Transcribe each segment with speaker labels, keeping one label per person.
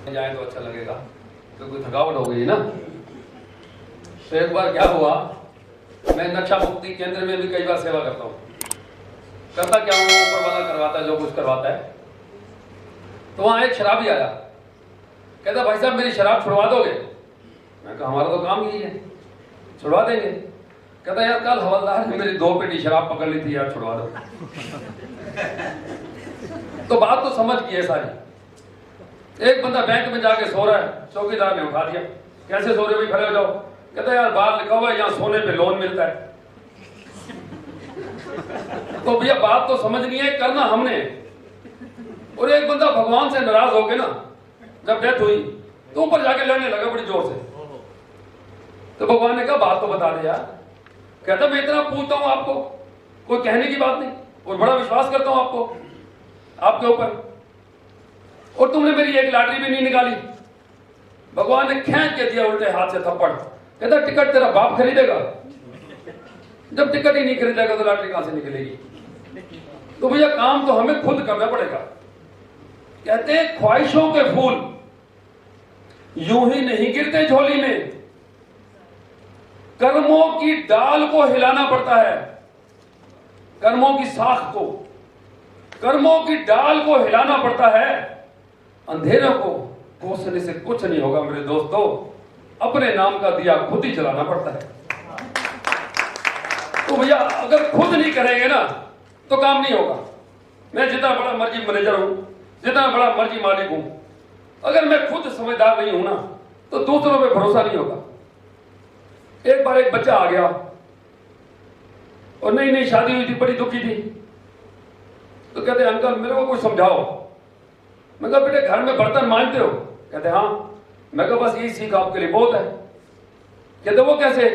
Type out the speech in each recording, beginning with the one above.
Speaker 1: जाए तो अच्छा लगेगा, तो कोई थकावट हो गई ना। तो एक बार क्या हुआ, मैं नक्शा मुक्ति केंद्र में भी कई बार सेवा करता हूँ। करता क्या हूँ, ऊपर वाला करवाता है जो कुछ करवाता है। तो वहां एक शराबी आया, कहता भाई साहब मेरी शराब छुड़वा दोगे? मैं कहा हमारा तो काम यही है, छुड़वा देंगे। कहता यार कल हवलदार ने मेरी 2 पेटी शराब पकड़ ली थी यार, छुड़वा दो। तो बात तो समझ गई है सारी। एक बंदा बैंक में जाके सो रहा है, चौकीदार ने उठा दिया। कैसे सो रहे भाई, खड़े हो जाओ। कहता यार बाहर लिखा हुआ है यहाँ सोने पे लोन मिलता है। तो भैया बात तो समझनी है, करना हमने। और एक बंदा भगवान से नाराज हो गया ना, जब डेथ हुई तो ऊपर जाके लड़ने लगा बड़ी जोर से। तो भगवान ने कहा बात तो बता दे यार। कहता मैं इतना पूछता हूं आपको, कोई कहने की बात नहीं, और बड़ा विश्वास करता हूं आपके ऊपर, और तुमने मेरी एक लॉटरी भी नहीं निकाली। भगवान ने खींच के दिया उल्टे हाथ से थप्पड़। कहता टिकट तेरा बाप खरीदेगा, जब टिकट ही नहीं खरीदेगा तो लॉटरी कहां से निकलेगी। तो भैया काम तो हमें खुद करना पड़ेगा। कहते हैं ख्वाहिशों के फूल यूं ही नहीं गिरते झोली में, कर्मों की डाल को हिलाना पड़ता है। कर्मों की साख को, कर्मों की डाल को हिलाना पड़ता है। अंधेरों को कोसने से कुछ नहीं होगा मेरे दोस्तों, अपने नाम का दिया खुद ही जलाना पड़ता है। तो भैया अगर खुद नहीं करेंगे ना तो काम नहीं होगा। मैं जितना बड़ा मर्जी मैनेजर हूं, जितना बड़ा मर्जी मालिक हूं, अगर मैं खुद समझदार नहीं हूं ना तो दूसरों पे भरोसा नहीं होगा। एक बार एक बच्चा आ गया और नई नई शादी हुई थी, बड़ी दुखी थी। तो कहते अंकल मेरे को कुछ समझाओ। मैं कहा बेटे घर में बर्तन मांजते हो? कहते हाँ। मैं कहा बस यही सीख आपके लिए बहुत है। कहते वो कैसे?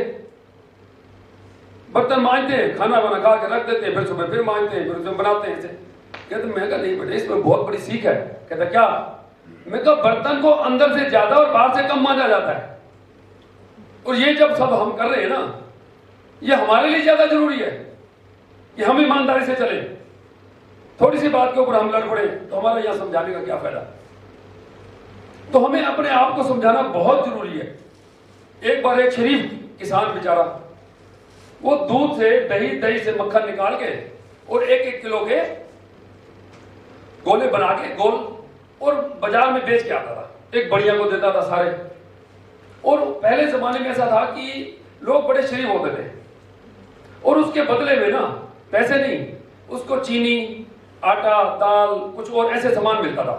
Speaker 1: बर्तन मांजते हैं, खाना बना खा के रख देते हैं, फिर सुबह फिर मांजते हैं, फिर बनाते हैं इसे। कहते मैं कहा नहीं बेटे इसमें बहुत बड़ी सीख है। कहता क्या? मैं कहा बर्तन को अंदर से ज्यादा और बाहर से कम मांजा जाता है, और ये जब सब हम कर रहे हैं ना, ये हमारे लिए ज्यादा जरूरी है कि हम ईमानदारी से चले। थोड़ी सी बात के ऊपर हम लड़ पड़े तो हमारा यहां समझाने का क्या फायदा। तो हमें अपने आप को समझाना बहुत जरूरी है। एक बार एक शरीफ किसान बेचारा, वो दूध से दही, दही से मक्खन निकाल के और 1-1 किलो के गोले बना के गोल, और बाजार में बेच के आता था। एक बढ़िया को देता था सारे। और पहले जमाने में ऐसा था कि लोग बड़े शरीफ होते थे, और उसके बदले में ना पैसे नहीं, उसको चीनी, आटा, दाल, कुछ और ऐसे सामान मिलता था।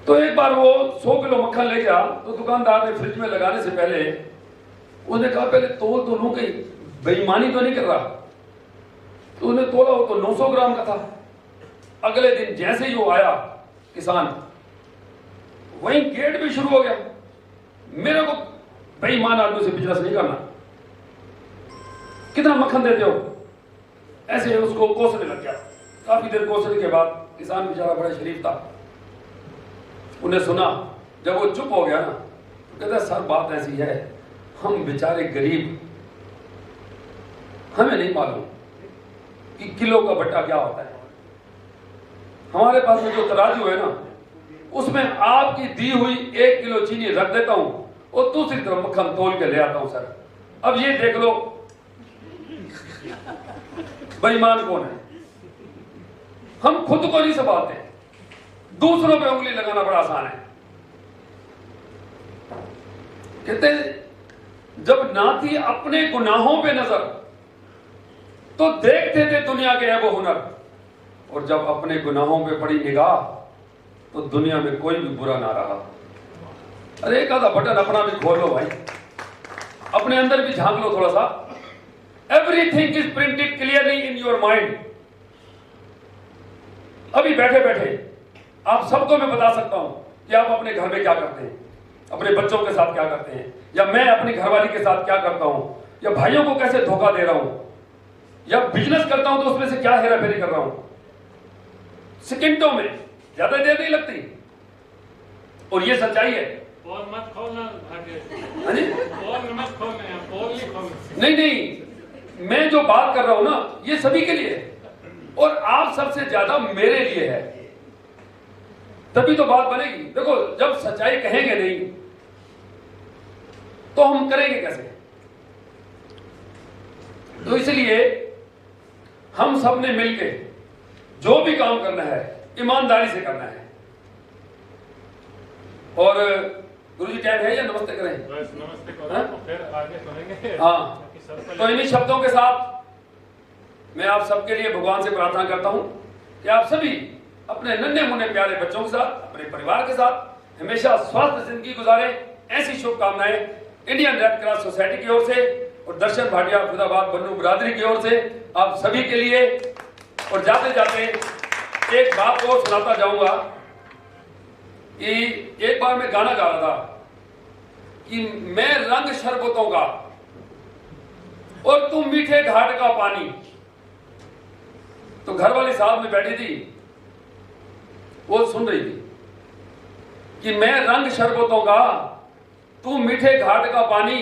Speaker 1: तो एक बार वो 100 किलो मक्खन ले गया, तो दुकानदार ने फ्रिज में लगाने से पहले उसने कहा पहले तोल तो लूं, कहीं बेईमानी तो नहीं कर रहा। तो उसने तोला, वो तो 900 ग्राम का था। अगले दिन जैसे ही वो आया किसान, वहीं गेट भी शुरू हो गया। मेरे को बेईमान आदमी से बिजनेस नहीं करना, कितना मक्खन देते हो, ऐसे उसको कोसने लग गया। काफी देर कोसने के बाद किसान बेचारा बड़ा शरीफ था, उन्हें सुना। जब वो चुप हो गया ना तो कहता सर बात ऐसी है, हम बेचारे गरीब, हमें नहीं मालूम कि किलो का बट्टा क्या होता है। हमारे पास में जो तराजू है ना, उसमें आपकी दी हुई 1 किलो चीनी रख देता हूं और दूसरी तरफ मक्खन तोल के ले आता हूं सर। अब ये देख लो बेईमान कौन है। हम खुद को नहीं संभालते, दूसरों पे उंगली लगाना बड़ा आसान है। कहते जब ना थी अपने गुनाहों पे नजर तो देखते थे दुनिया के ऐब हुनर, और जब अपने गुनाहों पे पड़ी निगाह तो दुनिया में कोई भी बुरा ना रहा। अरे एक आधा बटन अपना भी खोल लो भाई, अपने अंदर भी झांक लो थोड़ा सा। Everything is printed clearly in your mind. अभी बैठे बैठे आप सबको मैं बता सकता हूं कि आप अपने घर में क्या करते हैं, अपने बच्चों के साथ क्या करते हैं, या मैं अपनी घरवाली के साथ क्या करता हूं, या भाइयों को कैसे धोखा दे रहा हूं, या बिजनेस करता हूं तो उसमें से क्या हेरा फेरी कर रहा हूं। सेकंडों में, ज्यादा देर नहीं लगती, और ये सच्चाई है।
Speaker 2: पोल मत खोलना,
Speaker 1: हाँ जी?
Speaker 2: पोल मत खोलना, पोल नहीं खोलना।
Speaker 1: नहीं नहीं, मैं जो बात कर रहा हूं ना ये सभी के लिए है, और आप सबसे ज्यादा मेरे लिए है। तभी तो बात बनेगी। देखो, जब सच्चाई कहेंगे नहीं तो हम करेंगे कैसे? तो इसलिए हम सब ने मिलके जो भी काम करना है ईमानदारी से करना है। और गुरुजी टाइम है या नमस्ते करें?
Speaker 2: बस नमस्ते करो, फिर आगे सुनेंगे।
Speaker 1: हाँ, तो इन्हीं शब्दों के साथ मैं आप सबके लिए भगवान से प्रार्थना करता हूं कि आप सभी अपने नन्हे मुन्ने प्यारे बच्चों के साथ, अपने परिवार के साथ हमेशा स्वस्थ जिंदगी गुजारें। ऐसी शुभकामनाएं इंडियन रेड क्रॉस सोसाइटी की ओर से और दर्शन भाटिया खुदाबाद बन्नू बिरादरी की ओर से आप सभी के लिए। और जाते जाते एक बात और सुनाता जाऊंगा कि एक बार मैं गाना गा रहा था कि मैं रंग शरबतों का और तुम मीठे घाट का पानी। तो घर वाली साहब में बैठी थी, वो सुन रही थी कि मैं रंग शरबतों का, तू मीठे घाट का पानी,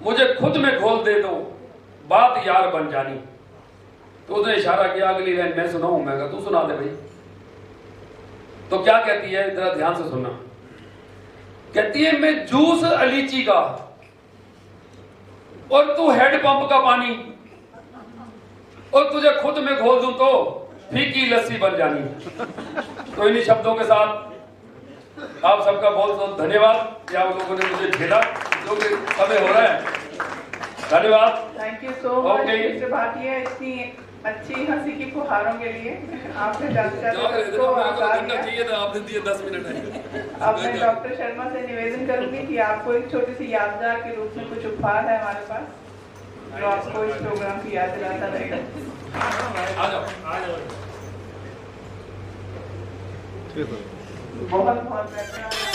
Speaker 1: मुझे खुद में घोल दे दो, बात यार बन जानी। तो उसने इशारा किया, अगली लाइन मैं सुनाऊं। मैं कहा तू सुना दे भाई। तो क्या कहती है, जरा ध्यान से सुनना। कहती है मैं जूस अलीची का और तू हेडपंप का पानी, और तुझे खुद में घोल दूं तो फीकी लस्सी बन जानी। तो इन्हीं शब्दों के साथ आप सबका बहुत बहुत धन्यवाद कि आप लोगों ने मुझे झेला, जो कि समय हो रहा है। धन्यवाद।
Speaker 3: Thank you so much mister Bhatia, इतनी अच्छी हंसी की फुहारों के लिए। आपने
Speaker 1: चाहिए था, आपने दिए 10 मिनट है।
Speaker 3: अब मैं डॉक्टर शर्मा से निवेदन करूंगी कि आपको एक छोटी सी यादगार के रूप में कुछ उपहार है हमारे पास, जो आपको इस प्रोग्राम की याद दिलाता रहेगा।
Speaker 1: आ जाओ।
Speaker 3: बहुत बहुत धन्यवाद।